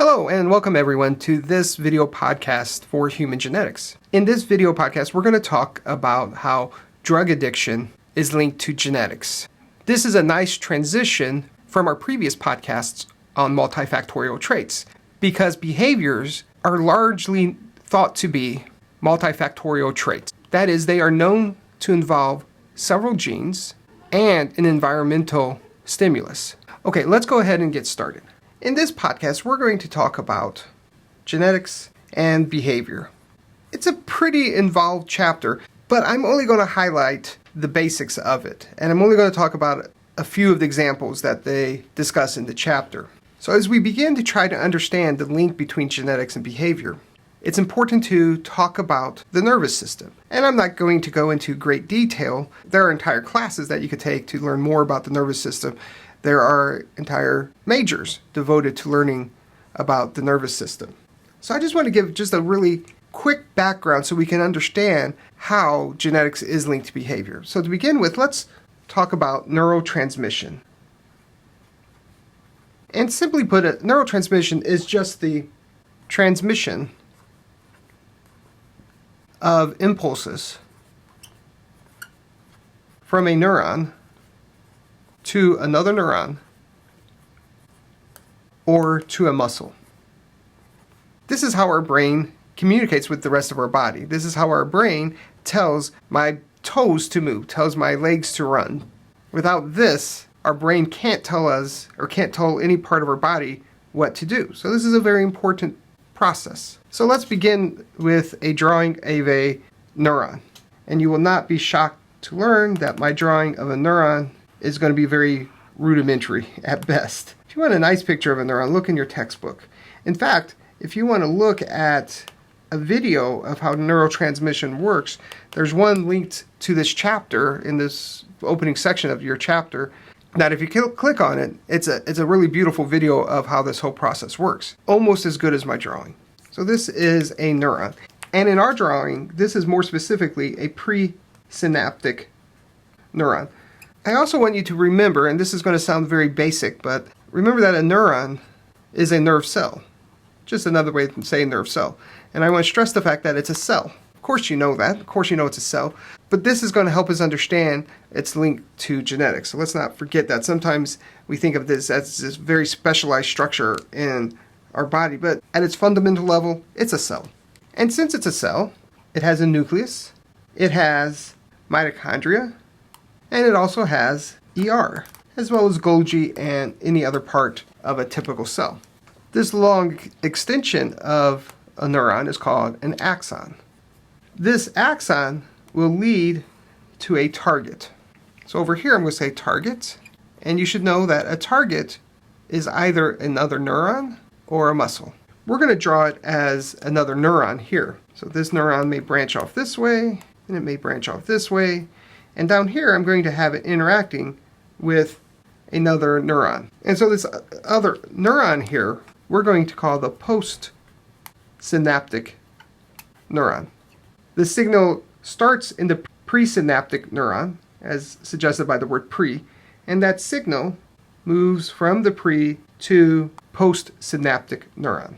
Hello and welcome everyone to this video podcast for human genetics. In this video podcast, we're going to talk about how drug addiction is linked to genetics. This is a nice transition from our previous podcasts on multifactorial traits because behaviors are largely thought to be multifactorial traits. That is, they are known to involve several genes and an environmental stimulus. Okay, let's go ahead and get started. In this podcast, we're going to talk about genetics and behavior. It's a pretty involved chapter, but I'm only going to highlight the basics of it, and I'm only going to talk about a few of the examples that they discuss in the chapter. So as we begin to try to understand the link between genetics and behavior, it's important to talk about the nervous system. And I'm not going to go into great detail. There are entire classes that you could take to learn more about the nervous system. There are entire majors devoted to learning about the nervous system. So I just want to give just a really quick background so we can understand how genetics is linked to behavior. So to begin with, let's talk about neurotransmission. And simply put it, neurotransmission is just the transmission of impulses from a neuron to another neuron or to a muscle. This is how our brain communicates with the rest of our body. This is how our brain tells my toes to move, tells my legs to run. Without this, our brain can't tell us or can't tell any part of our body what to do. So this is a very important process. So let's begin with a drawing of a neuron. And you will not be shocked to learn that my drawing of a neuron is going to be very rudimentary at best. If you want a nice picture of a neuron, look in your textbook. In fact, if you want to look at a video of how neurotransmission works, there's one linked to this chapter in this opening section of your chapter that if you click on it, it's a really beautiful video of how this whole process works. Almost as good as my drawing. So this is a neuron. And in our drawing, this is more specifically a presynaptic neuron. I also want you to remember, and this is going to sound very basic, but remember that a neuron is a nerve cell. Just another way to say nerve cell. And I want to stress the fact that it's a cell. Of course you know that. Of course you know it's a cell. But this is going to help us understand its link to genetics. So let's not forget that. Sometimes we think of this as this very specialized structure in our body, but at its fundamental level, it's a cell. And since it's a cell, it has a nucleus, it has mitochondria, and it also has ER, as well as Golgi and any other part of a typical cell. This long extension of a neuron is called an axon. This axon will lead to a target. So over here I'm going to say target, and you should know that a target is either another neuron or a muscle. We're going to draw it as another neuron here. So this neuron may branch off this way, and it may branch off this way, and down here I'm going to have it interacting with another neuron. And so this other neuron here, we're going to call the postsynaptic neuron. The signal starts in the presynaptic neuron, as suggested by the word pre, and that signal moves from the pre to postsynaptic neuron.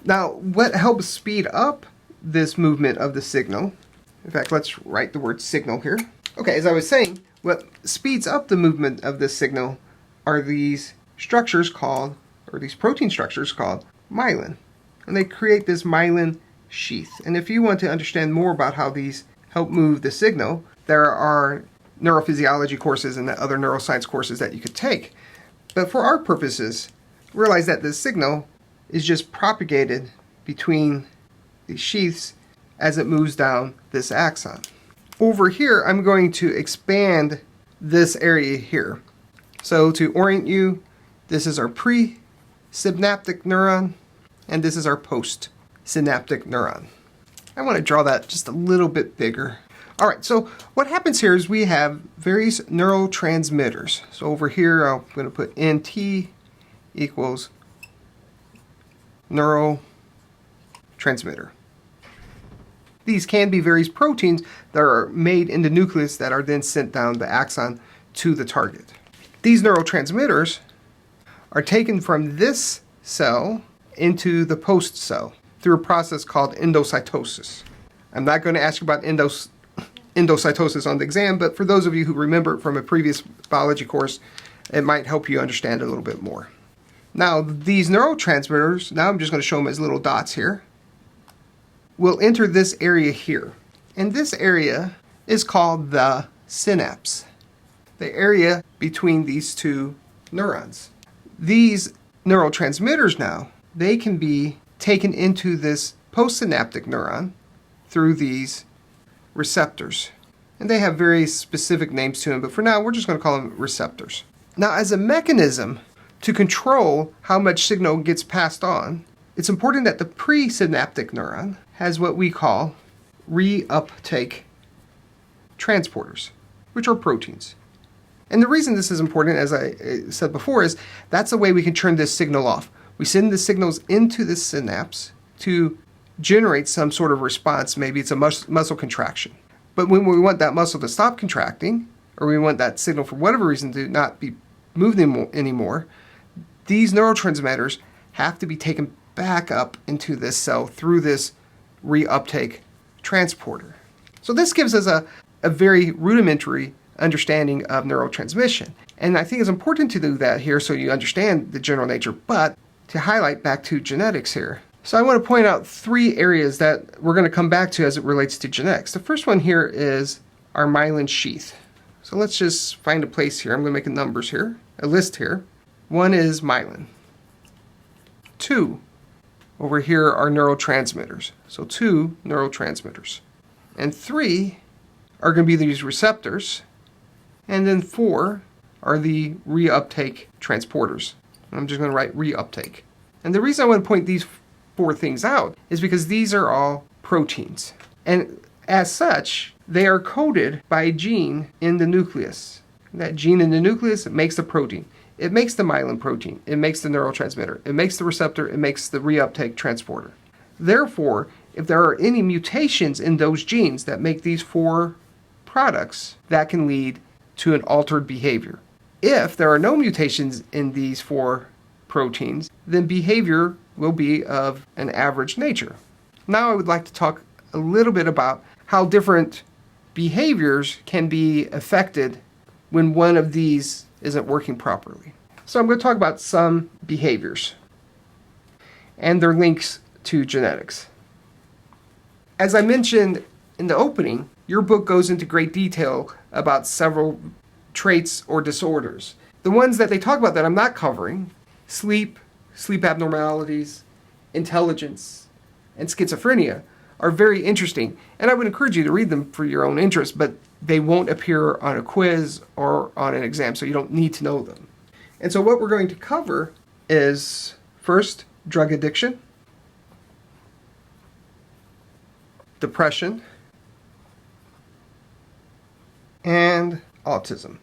Now, what helps speed up this movement of the signal, in fact, let's write the word signal here. Okay, as I was saying, what speeds up the movement of this signal are these structures called, or these protein structures called myelin. And they create this myelin sheath. And if you want to understand more about how these help move the signal, there are neurophysiology courses and other neuroscience courses that you could take. But for our purposes, realize that this signal is just propagated between these sheaths as it moves down this axon. Over here, I'm going to expand this area here. So to orient you, this is our presynaptic neuron, and this is our postsynaptic neuron. I want to draw that just a little bit bigger. All right, so what happens here is we have various neurotransmitters. So over here, I'm going to put NT equals neurotransmitter. These can be various proteins that are made in the nucleus that are then sent down the axon to the target. These neurotransmitters are taken from this cell into the host cell through a process called endocytosis. I'm not going to ask you about endocytosis on the exam, but for those of you who remember it from a previous biology course, it might help you understand it a little bit more. Now, these neurotransmitters, now I'm just going to show them as little dots here, will enter this area here. And this area is called the synapse, the area between these two neurons. These neurotransmitters now, they can be taken into this postsynaptic neuron through these receptors. And they have very specific names to them, but for now we're just going to call them receptors. Now, as a mechanism to control how much signal gets passed on, it's important that the presynaptic neuron has what we call reuptake transporters, which are proteins. And the reason this is important, as I said before, is that's the way we can turn this signal off. We send the signals into the synapse to generate some sort of response. Maybe it's a muscle contraction. But when we want that muscle to stop contracting, or we want that signal for whatever reason to not be moved anymore, these neurotransmitters have to be taken back up into this cell through this reuptake transporter. So this gives us a very rudimentary understanding of neurotransmission. And I think it's important to do that here so you understand the general nature, but to highlight back to genetics here. So I want to point out 3 areas that we're going to come back to as it relates to genetics. The first one here is our myelin sheath. So let's just find a place here. I'm going to make numbers here, a list here. 1 is myelin. 2, over here are neurotransmitters. So 2 neurotransmitters. And 3 are going to be these receptors. And then 4 are the reuptake transporters. I'm just going to write reuptake. And the reason I want to point these 4 things out is because these are all proteins. And as such, they are coded by a gene in the nucleus. That gene in the nucleus makes the protein. It makes the myelin protein. It makes the neurotransmitter. It makes the receptor. It makes the reuptake transporter. Therefore, if there are any mutations in those genes that make these 4 products, that can lead to an altered behavior. If there are no mutations in these 4 proteins, then behavior will be of an average nature. Now I would like to talk a little bit about how different behaviors can be affected when one of these isn't working properly. So I'm going to talk about some behaviors and their links to genetics. As I mentioned in the opening, your book goes into great detail about several traits or disorders. The ones that they talk about that I'm not covering, sleep abnormalities, intelligence, and schizophrenia, are very interesting. And I would encourage you to read them for your own interest, but they won't appear on a quiz or on an exam, so you don't need to know them. And so what we're going to cover is, first, drug addiction, depression, and autism.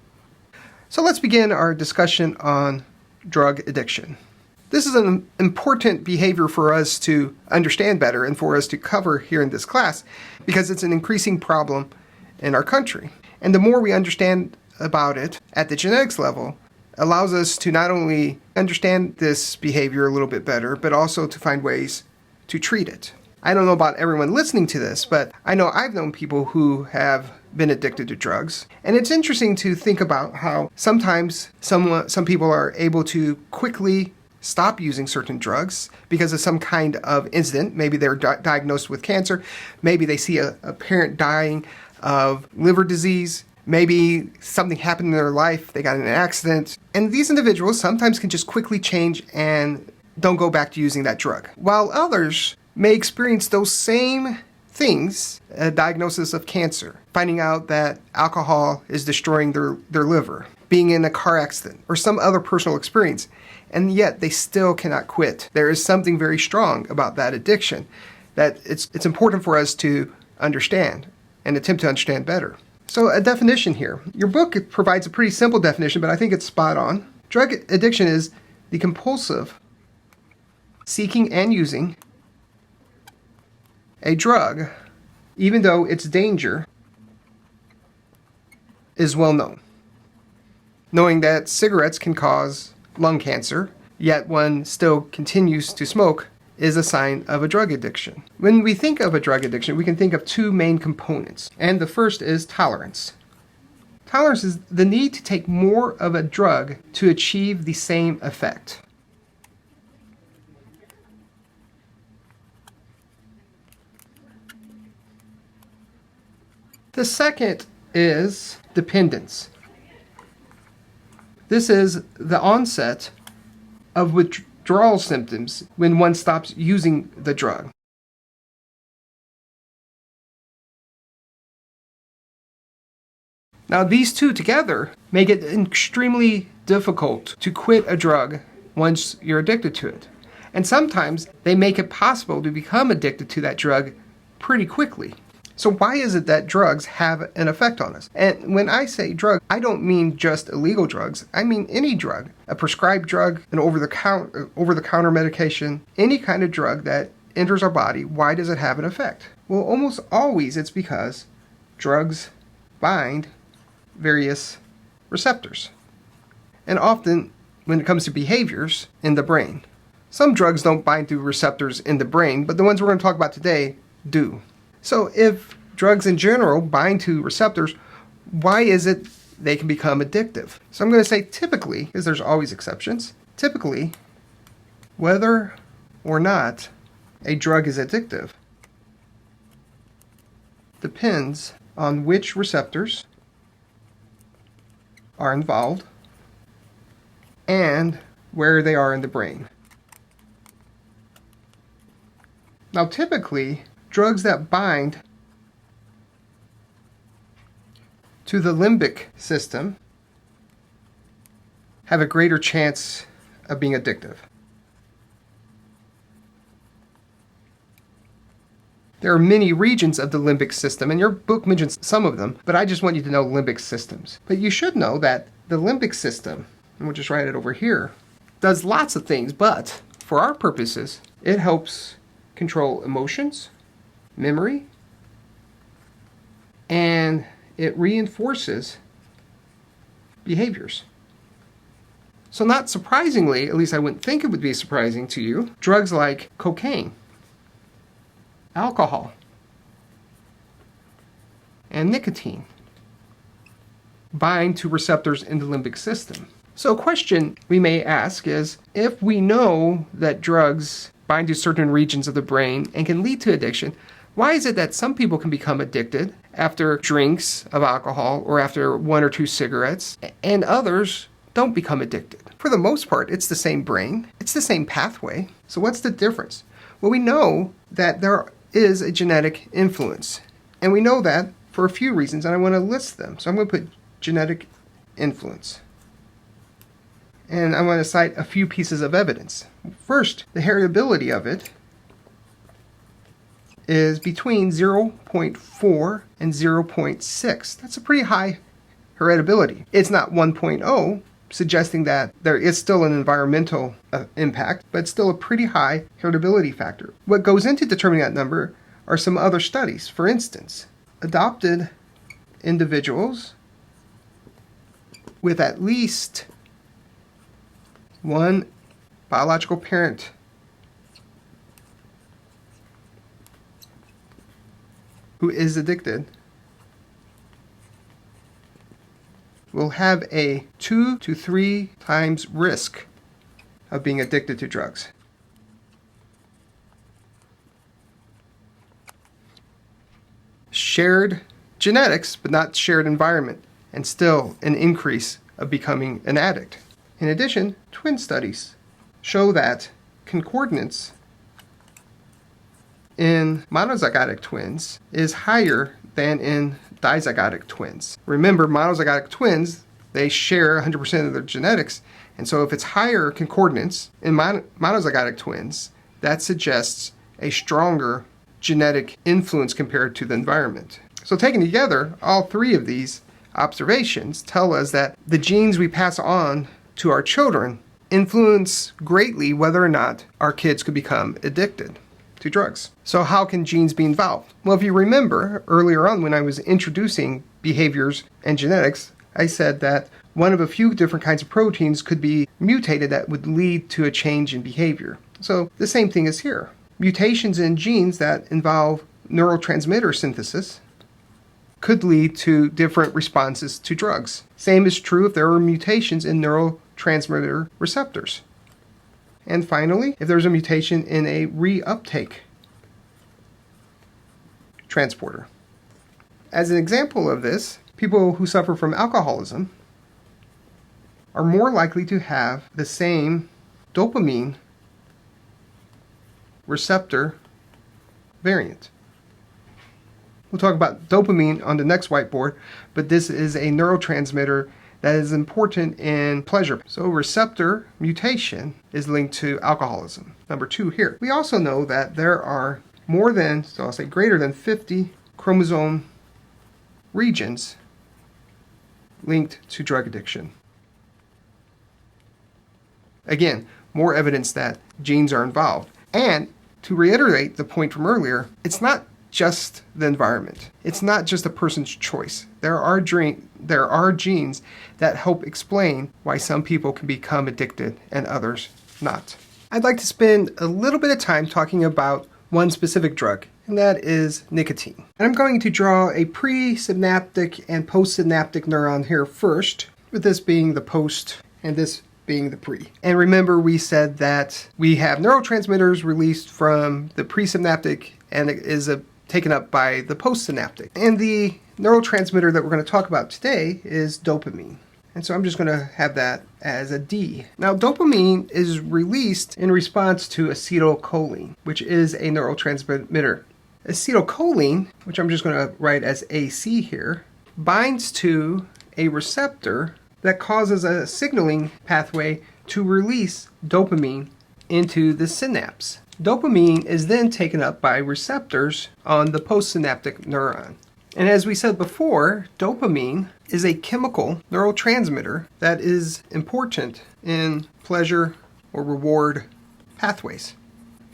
So let's begin our discussion on drug addiction. This is an important behavior for us to understand better and for us to cover here in this class because it's an increasing problem in our country. And the more we understand about it at the genetics level, allows us to not only understand this behavior a little bit better, but also to find ways to treat it. I don't know about everyone listening to this, but I know I've known people who have been addicted to drugs. And it's interesting to think about how sometimes some people are able to quickly stop using certain drugs because of some kind of incident. Maybe they're diagnosed with cancer. Maybe they see a parent dying of liver disease. Maybe something happened in their life. They got in an accident. And these individuals sometimes can just quickly change and don't go back to using that drug. While others may experience those same things, a diagnosis of cancer, finding out that alcohol is destroying their liver, being in a car accident, or some other personal experience, and yet they still cannot quit. There is something very strong about that addiction that it's important for us to understand and attempt to understand better. So a definition here. Your book provides a pretty simple definition, but I think it's spot on. Drug addiction is the compulsive seeking and using a drug, even though its danger is well known. Knowing that cigarettes can cause lung cancer, yet one still continues to smoke, is a sign of a drug addiction. When we think of a drug addiction, we can think of two main components, and the first is tolerance. Tolerance is the need to take more of a drug to achieve the same effect. The second is dependence. This is the onset of withdrawal symptoms when one stops using the drug. Now, these two together make it extremely difficult to quit a drug once you're addicted to it. And sometimes they make it possible to become addicted to that drug pretty quickly. So why is it that drugs have an effect on us? And when I say drug, I don't mean just illegal drugs. I mean any drug, a prescribed drug, an over-the-counter medication, any kind of drug that enters our body. Why does it have an effect? Well, almost always it's because drugs bind various receptors. And often when it comes to behaviors in the brain. Some drugs don't bind to receptors in the brain, but the ones we're going to talk about today do. So if drugs in general bind to receptors, why is it they can become addictive? So I'm going to say typically, because there's always exceptions, typically, whether or not a drug is addictive depends on which receptors are involved and where they are in the brain. Now typically, drugs that bind to the limbic system have a greater chance of being addictive. There are many regions of the limbic system, and your book mentions some of them, but I just want you to know limbic systems. But you should know that the limbic system, and we'll just write it over here, does lots of things, but for our purposes, it helps control emotions, memory, and it reinforces behaviors. So not surprisingly, at least I wouldn't think it would be surprising to you, drugs like cocaine, alcohol, and nicotine bind to receptors in the limbic system. So a question we may ask is, if we know that drugs bind to certain regions of the brain and can lead to addiction, why is it that some people can become addicted after drinks of alcohol or after 1 or 2 cigarettes, and others don't become addicted? For the most part, it's the same brain, it's the same pathway. So what's the difference? Well, we know that there is a genetic influence, and we know that for a few reasons, and I want to list them. So I'm going to put genetic influence. And I want to cite a few pieces of evidence. First, the heritability of it is between 0.4 and 0.6. That's a pretty high heritability. It's not 1.0, suggesting that there is still an environmental impact, but it's still a pretty high heritability factor. What goes into determining that number are some other studies. For instance, adopted individuals with at least one biological parent who is addicted will have a 2 to 3 times risk of being addicted to drugs. Shared genetics, but not shared environment, and still an increase of becoming an addict. In addition, twin studies show that concordance in monozygotic twins is higher than in dizygotic twins. Remember, monozygotic twins, they share 100% of their genetics, and so if it's higher concordance in monozygotic twins, that suggests a stronger genetic influence compared to the environment. So taken together, all three of these observations tell us that the genes we pass on to our children influence greatly whether or not our kids could become addicted to drugs. So how can genes be involved? Well, if you remember earlier on when I was introducing behaviors and genetics, I said that one of a few different kinds of proteins could be mutated that would lead to a change in behavior. So the same thing is here. Mutations in genes that involve neurotransmitter synthesis could lead to different responses to drugs. Same is true if there are mutations in neurotransmitter receptors. And finally, if there's a mutation in a reuptake transporter. As an example of this, people who suffer from alcoholism are more likely to have the same dopamine receptor variant. We'll talk about dopamine on the next whiteboard, but this is a neurotransmitter that is important in pleasure. So receptor mutation is linked to alcoholism. Number 2 here. We also know that there are more than, so I'll say greater than 50 chromosome regions linked to drug addiction. Again, more evidence that genes are involved. And to reiterate the point from earlier, it's not just the environment. It's not just a person's choice. There are genes that help explain why some people can become addicted and others not. I'd like to spend a little bit of time talking about one specific drug, and that is nicotine. And I'm going to draw a presynaptic and postsynaptic neuron here first, with this being the post and this being the pre. And remember, we said that we have neurotransmitters released from the presynaptic and it is taken up by the postsynaptic. And the neurotransmitter that we're going to talk about today is dopamine. And so I'm just going to have that as a D. Now, dopamine is released in response to acetylcholine, which is a neurotransmitter. Acetylcholine, which I'm just going to write as AC here, binds to a receptor that causes a signaling pathway to release dopamine into the synapse. Dopamine is then taken up by receptors on the postsynaptic neuron. And as we said before, dopamine is a chemical neurotransmitter that is important in pleasure or reward pathways.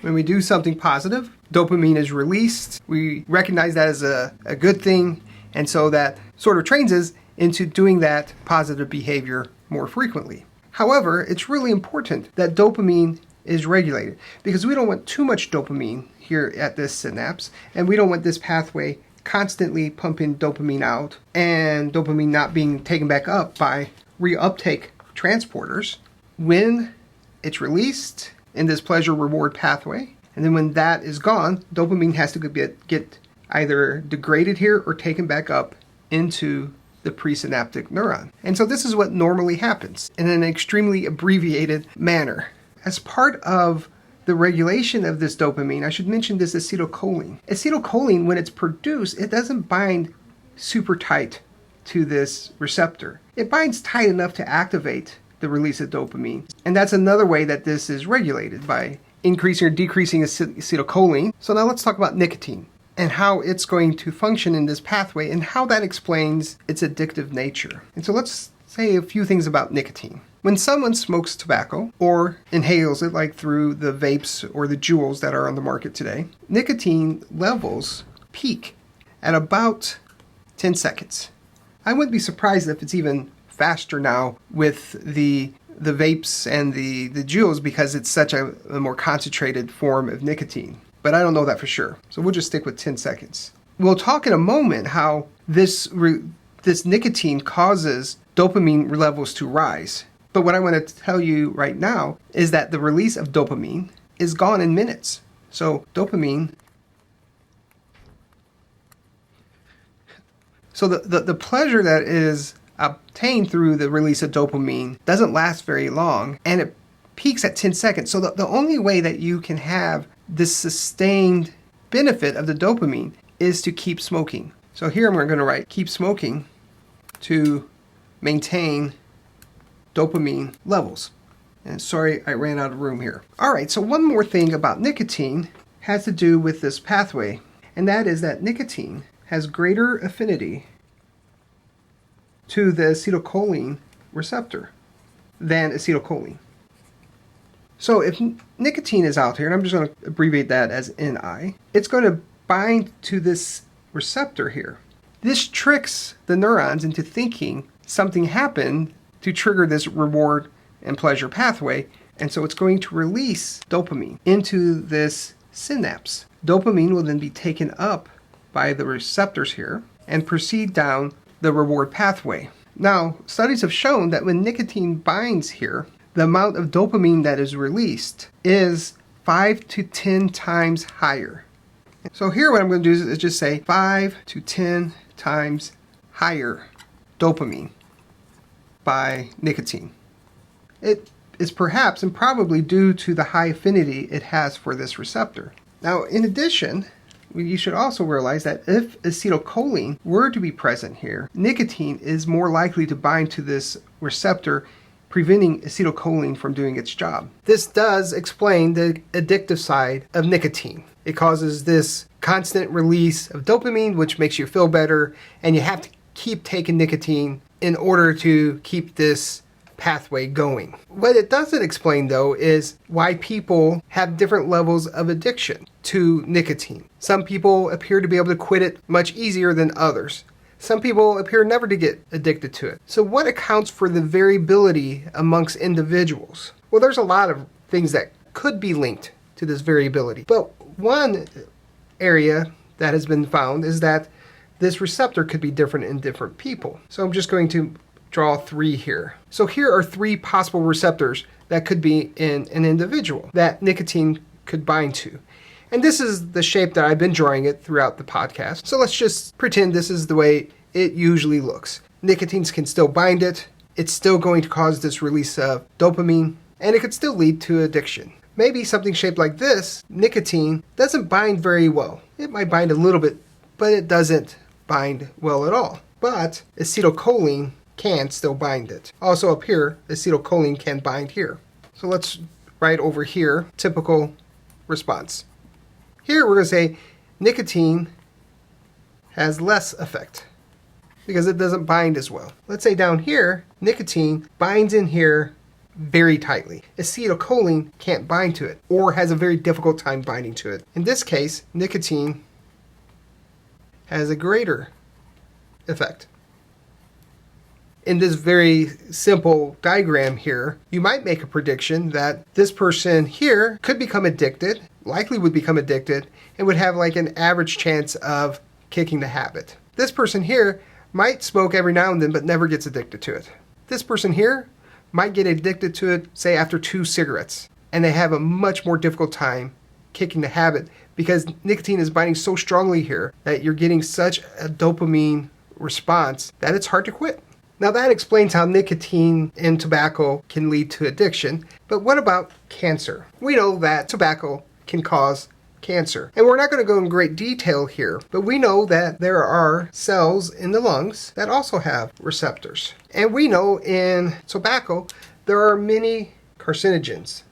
When we do something positive, dopamine is released. We recognize that as a good thing, and so that sort of trains us into doing that positive behavior more frequently. However, it's really important that dopamine is regulated because we don't want too much dopamine here at this synapse, and we don't want this pathway constantly pumping dopamine out and dopamine not being taken back up by reuptake transporters. When it's released in this pleasure reward pathway, and then when that is gone, dopamine has to get either degraded here or taken back up into the presynaptic neuron. And so this is what normally happens in an extremely abbreviated manner. As part of the regulation of this dopamine, I should mention this acetylcholine. Acetylcholine, when it's produced, it doesn't bind super tight to this receptor. It binds tight enough to activate the release of dopamine. And that's another way that this is regulated, by increasing or decreasing acetylcholine. So now let's talk about nicotine and how it's going to function in this pathway and how that explains its addictive nature. And so let's say a few things about nicotine. When someone smokes tobacco or inhales it, like through the vapes or the Juuls that are on the market today, nicotine levels peak at about 10 seconds. I wouldn't be surprised if it's even faster now with the vapes and the Juuls because it's such a more concentrated form of nicotine. But I don't know that for sure. So we'll just stick with 10 seconds. We'll talk in a moment how this nicotine causes dopamine levels to rise. But what I want to tell you right now is that the release of dopamine is gone in minutes. So dopamine, so the pleasure that is obtained through the release of dopamine doesn't last very long, and it peaks at 10 seconds. So the only way that you can have this sustained benefit of the dopamine is to keep smoking. So here I'm going to write keep smoking to maintain dopamine levels. And sorry, I ran out of room here. All right, so one more thing about nicotine has to do with this pathway, and that is that nicotine has greater affinity to the acetylcholine receptor than acetylcholine. So if nicotine is out here, and I'm just going to abbreviate that as NI, it's going to bind to this receptor here. This tricks the neurons into thinking something happened to trigger this reward and pleasure pathway, and so it's going to release dopamine into this synapse. Dopamine will then be taken up by the receptors here and proceed down the reward pathway. Now, studies have shown that when nicotine binds here, the amount of dopamine that is released is 5 to 10 times higher. So here what I'm going to do is just say 5 to 10 times higher dopamine by nicotine. It is perhaps and probably due to the high affinity it has for this receptor. Now, in addition, you should also realize that if acetylcholine were to be present here, nicotine is more likely to bind to this receptor, preventing acetylcholine from doing its job. This does explain the addictive side of nicotine. It causes this constant release of dopamine, which makes you feel better, and you have to keep taking nicotine in order to keep this pathway going. What it doesn't explain, though, is why people have different levels of addiction to nicotine. Some people appear to be able to quit it much easier than others. Some people appear never to get addicted to it. So what accounts for the variability amongst individuals? Well, there's a lot of things that could be linked to this variability. But one area that has been found is that this receptor could be different in different people. So I'm just going to draw 3 here. So here are 3 possible receptors that could be in an individual that nicotine could bind to. And this is the shape that I've been drawing it throughout the podcast. So let's just pretend this is the way it usually looks. Nicotines can still bind it. It's still going to cause this release of dopamine, and it could still lead to addiction. Maybe something shaped like this, nicotine doesn't bind very well. It might bind a little bit, but it doesn't bind well at all. But acetylcholine can still bind it. Also up here, acetylcholine can bind here. So let's write over here, typical response. Here we're going to say nicotine has less effect because it doesn't bind as well. Let's say down here, nicotine binds in here very tightly. Acetylcholine can't bind to it or has a very difficult time binding to it. In this case, nicotine has a greater effect. In this very simple diagram here, you might make a prediction that this person here could become addicted, likely would become addicted, and would have like an average chance of kicking the habit. This person here might smoke every now and then but never gets addicted to it. This person here might get addicted to it, say, after 2 cigarettes, and they have a much more difficult time kicking the habit because nicotine is binding so strongly here that you're getting such a dopamine response that it's hard to quit. Now that explains how nicotine and tobacco can lead to addiction, but what about cancer? We know that tobacco can cause cancer, and we're not going to go in great detail here, but we know that there are cells in the lungs that also have receptors. And we know in tobacco there are many carcinogens.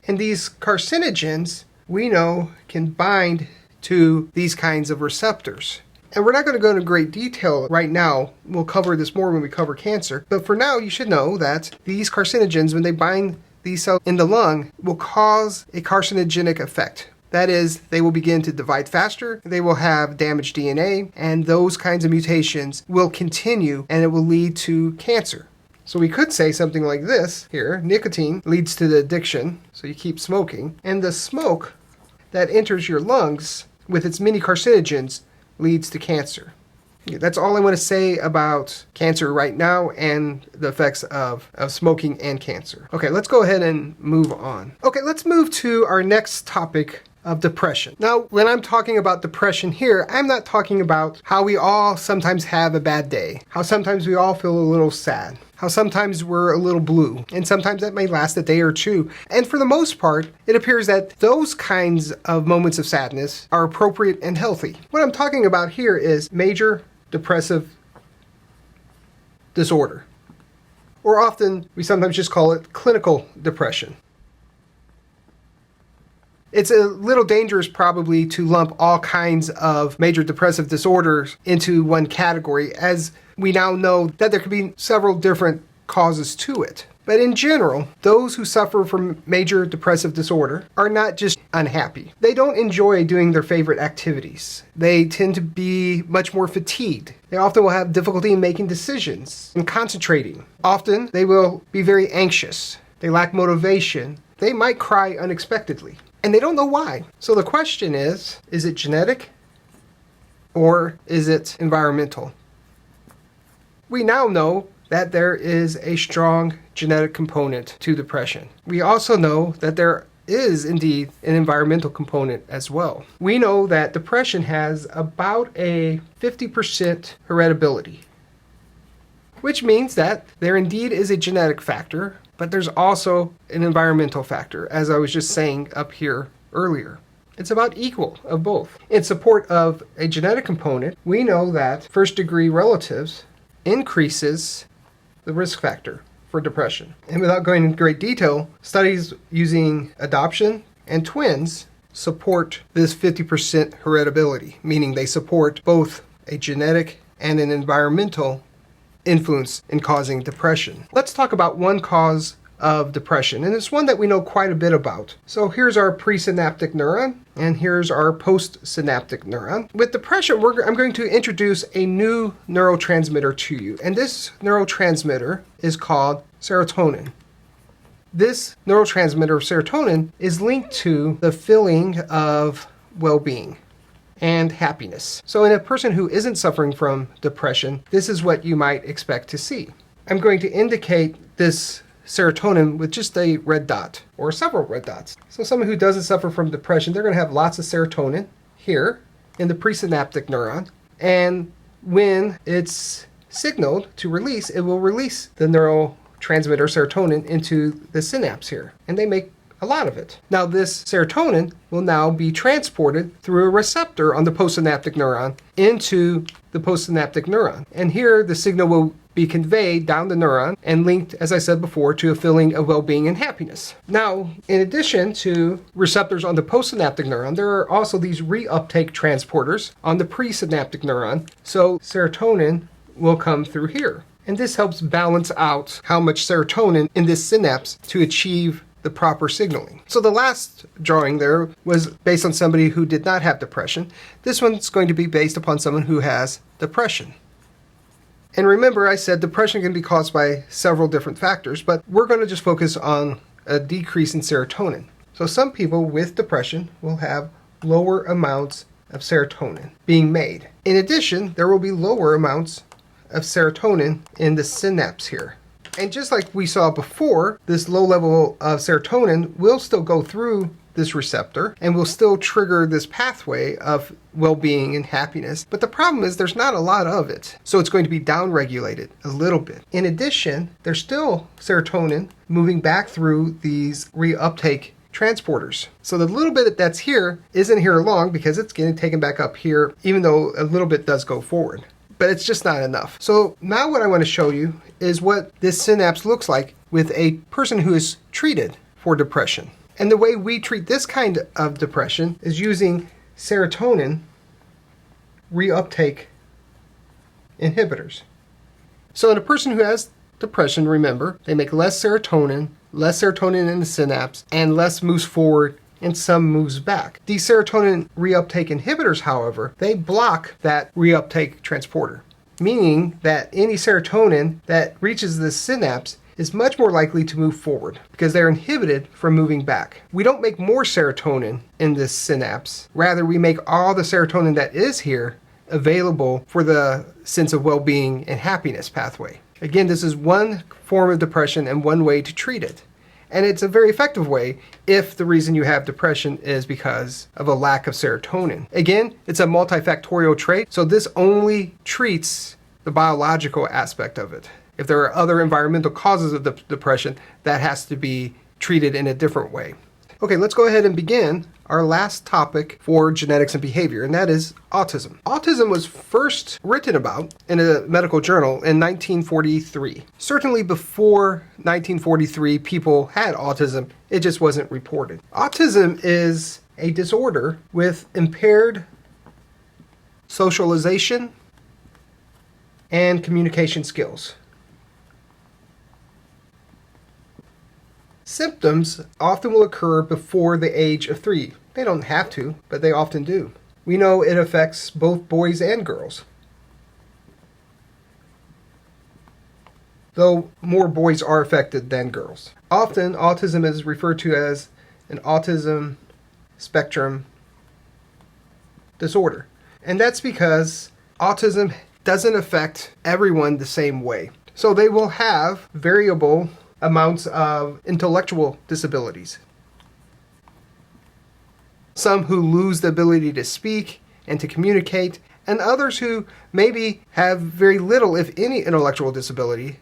And these carcinogens, we know, can bind to these kinds of receptors. And we're not going to go into great detail right now. We'll cover this more when we cover cancer. But for now, you should know that these carcinogens, when they bind these cells in the lung, will cause a carcinogenic effect. That is, they will begin to divide faster, they will have damaged DNA, and those kinds of mutations will continue, and it will lead to cancer. So we could say something like this here: nicotine leads to the addiction, so you keep smoking, and the smoke that enters your lungs with its many carcinogens leads to cancer. That's all I want to say about cancer right now and the effects of smoking and cancer. Okay, let's go ahead and move on. Okay, let's move to our next topic of depression. Now, when I'm talking about depression here, I'm not talking about how we all sometimes have a bad day, how sometimes we all feel a little sad, how sometimes we're a little blue, and sometimes that may last a day or 2. And for the most part, it appears that those kinds of moments of sadness are appropriate and healthy. What I'm talking about here is major depressive disorder, or often we sometimes just call it clinical depression. It's a little dangerous probably to lump all kinds of major depressive disorders into one category, as we now know that there could be several different causes to it. But in general, those who suffer from major depressive disorder are not just unhappy. They don't enjoy doing their favorite activities. They tend to be much more fatigued. They often will have difficulty in making decisions and concentrating. Often, they will be very anxious. They lack motivation. They might cry unexpectedly. And they don't know why. So the question is it genetic or is it environmental? We now know that there is a strong genetic component to depression. We also know that there is indeed an environmental component as well. We know that depression has about a 50% heritability, which means that there indeed is a genetic factor, but there's also an environmental factor, as I was just saying up here earlier. It's about equal of both. In support of a genetic component, we know that first-degree relatives increases the risk factor for depression. And without going into great detail, studies using adoption and twins support this 50% heritability, meaning they support both a genetic and an environmental influence in causing depression. Let's talk about one cause of depression, and it's one that we know quite a bit about. So here's our presynaptic neuron, and here's our postsynaptic neuron. With depression, I'm going to introduce a new neurotransmitter to you, and this neurotransmitter is called serotonin. This neurotransmitter serotonin is linked to the feeling of well-being and happiness. So in a person who isn't suffering from depression, this is what you might expect to see. I'm going to indicate this serotonin with just a red dot or several red dots. So someone who doesn't suffer from depression, they're going to have lots of serotonin here in the presynaptic neuron. And when it's signaled to release, it will release the neurotransmitter serotonin into the synapse here. And they make a lot of it. Now this serotonin will now be transported through a receptor on the postsynaptic neuron into the postsynaptic neuron. And here the signal will be conveyed down the neuron and linked, as I said before, to a feeling of well-being and happiness. Now, in addition to receptors on the postsynaptic neuron, there are also these reuptake transporters on the presynaptic neuron. So serotonin will come through here. And this helps balance out how much serotonin in this synapse to achieve the proper signaling. So the last drawing there was based on somebody who did not have depression. This one's going to be based upon someone who has depression. And remember, I said depression can be caused by several different factors, but we're going to just focus on a decrease in serotonin. So some people with depression will have lower amounts of serotonin being made. In addition, there will be lower amounts of serotonin in the synapse here. And just like we saw before, this low level of serotonin will still go through this receptor and will still trigger this pathway of well-being and happiness. But the problem is there's not a lot of it. So it's going to be downregulated a little bit. In addition, there's still serotonin moving back through these reuptake transporters. So the little bit that's here isn't here long because it's getting taken back up here, even though a little bit does go forward. But it's just not enough. So now what I want to show you is what this synapse looks like with a person who is treated for depression. And the way we treat this kind of depression is using serotonin reuptake inhibitors. So in a person who has depression, remember, they make less serotonin in the synapse, and less moves forward and some moves back. These serotonin reuptake inhibitors, however, they block that reuptake transporter, meaning that any serotonin that reaches the synapse is much more likely to move forward because they're inhibited from moving back. We don't make more serotonin in this synapse. Rather, we make all the serotonin that is here available for the sense of well-being and happiness pathway. Again, this is one form of depression and one way to treat it. And it's a very effective way if the reason you have depression is because of a lack of serotonin. Again, it's a multifactorial trait, so this only treats the biological aspect of it. If there are other environmental causes of the depression, that has to be treated in a different way. Okay, let's go ahead and begin our last topic for genetics and behavior, and that is autism. Autism was first written about in a medical journal in 1943. Certainly before 1943, people had autism, it just wasn't reported. Autism is a disorder with impaired socialization and communication skills. Symptoms often will occur before the age of 3. They don't have to, but they often do. We know it affects both boys and girls, though more boys are affected than girls. Often, autism is referred to as an autism spectrum disorder. And that's because autism doesn't affect everyone the same way. So they will have variable amounts of intellectual disabilities. Some who lose the ability to speak and to communicate, and others who maybe have very little, if any, intellectual disability,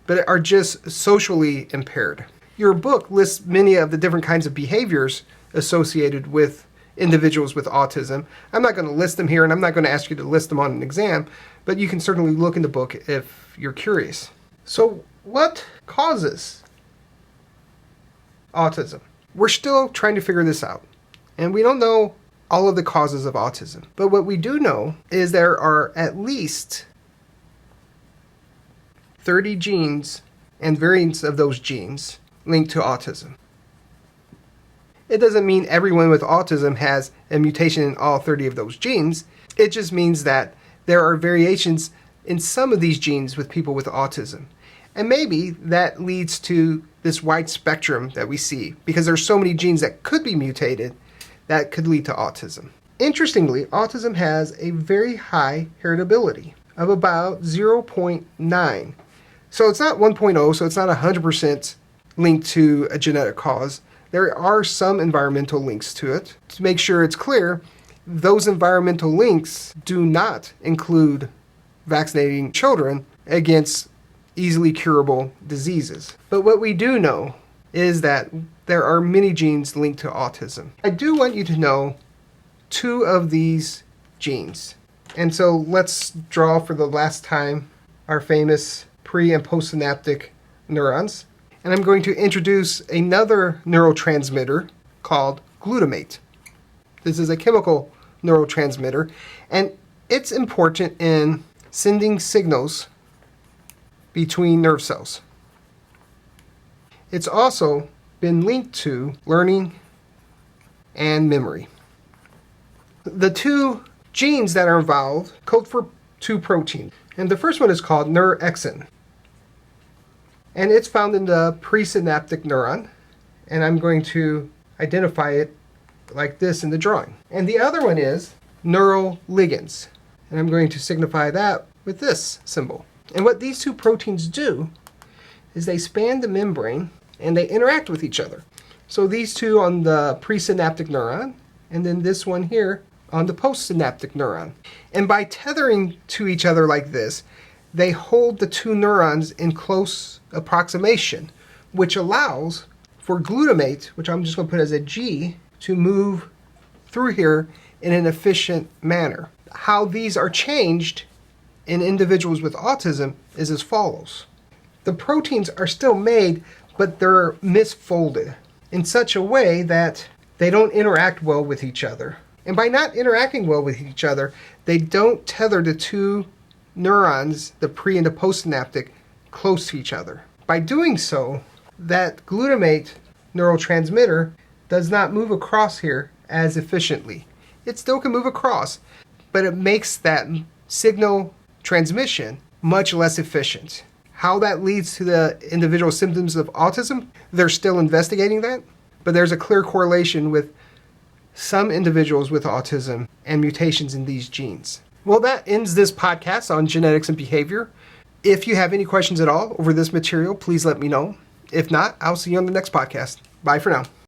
but are just socially impaired. Your book lists many of the different kinds of behaviors associated with individuals with autism. I'm not going to list them here, and I'm not going to ask you to list them on an exam, but you can certainly look in the book if you're curious. So, what causes autism? We're still trying to figure this out, and we don't know all of the causes of autism. But what we do know is there are at least 30 genes and variants of those genes linked to autism. It doesn't mean everyone with autism has a mutation in all 30 of those genes. It just means that there are variations in some of these genes with people with autism. And maybe that leads to this wide spectrum that we see, because there's so many genes that could be mutated that could lead to autism. Interestingly, autism has a very high heritability of about 0.9. So it's not 1.0, so it's not 100% linked to a genetic cause. There are some environmental links to it. To make sure it's clear, those environmental links do not include vaccinating children against easily curable diseases. But what we do know is that there are many genes linked to autism. I do want you to know 2 of these genes. And so let's draw for the last time our famous pre- and postsynaptic neurons. And I'm going to introduce another neurotransmitter called glutamate. This is a chemical neurotransmitter, and it's important in sending signals between nerve cells. It's also been linked to learning and memory. The 2 genes that are involved code for 2 proteins, and the first one is called neurexin. And it's found in the presynaptic neuron, and I'm going to identify it like this in the drawing. And the other one is neuroligands, and I'm going to signify that with this symbol. And what these 2 proteins do is they span the membrane and they interact with each other. So these 2 on the presynaptic neuron, and then this one here on the postsynaptic neuron. And by tethering to each other like this, they hold the 2 neurons in close approximation, which allows for glutamate, which I'm just going to put as a G, to move through here in an efficient manner. How these are changed in individuals with autism is as follows. The proteins are still made, but they're misfolded in such a way that they don't interact well with each other. And by not interacting well with each other, they don't tether the 2 neurons, the pre and the postsynaptic, close to each other. By doing so, that glutamate neurotransmitter does not move across here as efficiently. It still can move across, but it makes that signal transmission much less efficient. How that leads to the individual symptoms of autism, they're still investigating that, but there's a clear correlation with some individuals with autism and mutations in these genes. Well, that ends this podcast on genetics and behavior. If you have any questions at all over this material, please let me know. If not, I'll see you on the next podcast. Bye for now.